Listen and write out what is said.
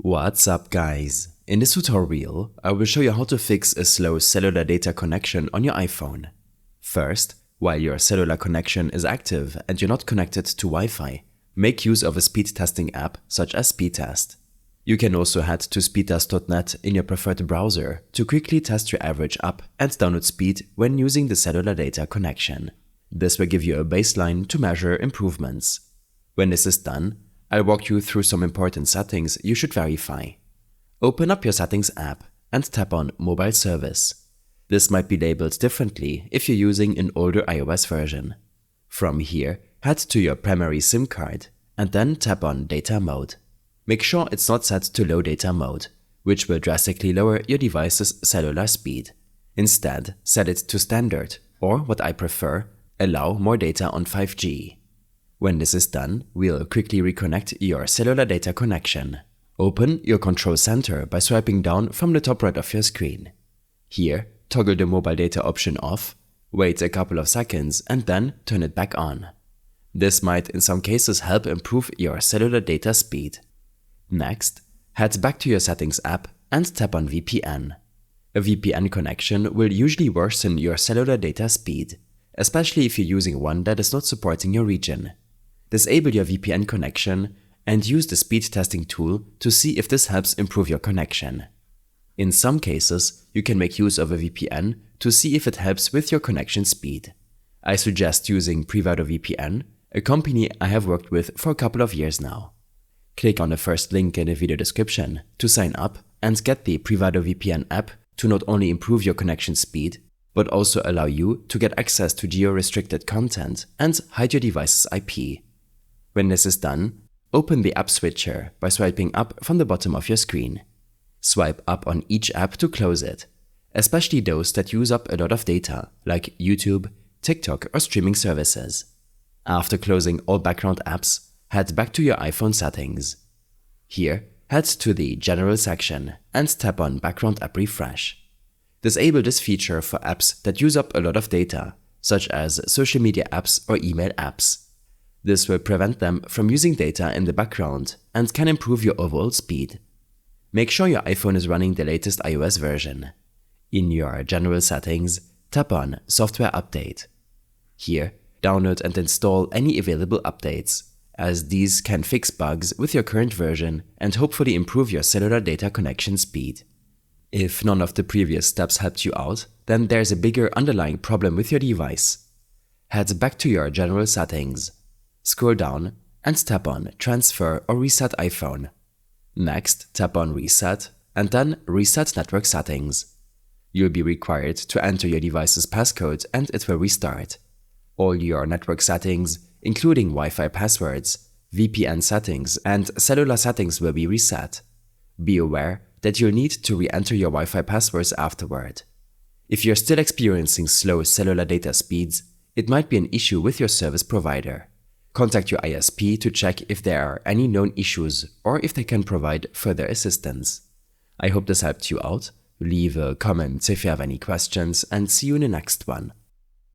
What's up guys? In this tutorial, I will show you how to fix a slow cellular data connection on your iPhone. First, while your cellular connection is active and you're not connected to Wi-Fi, make use of a speed testing app such as Speedtest. You can also head to speedtest.net in your preferred browser to quickly test your average up and download speed when using the cellular data connection. This will give you a baseline to measure improvements. When this is done, I'll walk you through some important settings you should verify. Open up your Settings app and tap on Mobile Service. This might be labeled differently if you're using an older iOS version. From here, head to your primary SIM card and then tap on Data Mode. Make sure it's not set to Low Data Mode, which will drastically lower your device's cellular speed. Instead, set it to Standard, or what I prefer, Allow more data on 5G. When this is done, we'll quickly reconnect your cellular data connection. Open your control center by swiping down from the top right of your screen. Here, toggle the mobile data option off, wait a couple of seconds and then turn it back on. This might in some cases help improve your cellular data speed. Next, head back to your Settings app and tap on VPN. A VPN connection will usually worsen your cellular data speed, especially if you're using one that is not supporting your region. Disable your VPN connection and use the speed testing tool to see if this helps improve your connection. In some cases, you can make use of a VPN to see if it helps with your connection speed. I suggest using Privado VPN, a company I have worked with for a couple of years now. Click on the first link in the video description to sign up and get the Privado VPN app to not only improve your connection speed, but also allow you to get access to geo-restricted content and hide your device's IP. When this is done, open the app switcher by swiping up from the bottom of your screen. Swipe up on each app to close it, especially those that use up a lot of data, like YouTube, TikTok, or streaming services. After closing all background apps, head back to your iPhone settings. Here, head to the General section and tap on Background App Refresh. Disable this feature for apps that use up a lot of data, such as social media apps or email apps. This will prevent them from using data in the background and can improve your overall speed. Make sure your iPhone is running the latest iOS version. In your General settings, tap on Software Update. Here, download and install any available updates, as these can fix bugs with your current version and hopefully improve your cellular data connection speed. If none of the previous steps helped you out, then there's a bigger underlying problem with your device. Head back to your General settings. Scroll down and tap on Transfer or Reset iPhone. Next, tap on Reset and then Reset Network Settings. You'll be required to enter your device's passcode and it will restart. All your network settings, including Wi-Fi passwords, VPN settings, and cellular settings will be reset. Be aware that you'll need to re-enter your Wi-Fi passwords afterward. If you're still experiencing slow cellular data speeds, it might be an issue with your service provider. Contact your ISP to check if there are any known issues or if they can provide further assistance. I hope this helped you out. Leave a comment if you have any questions and see you in the next one.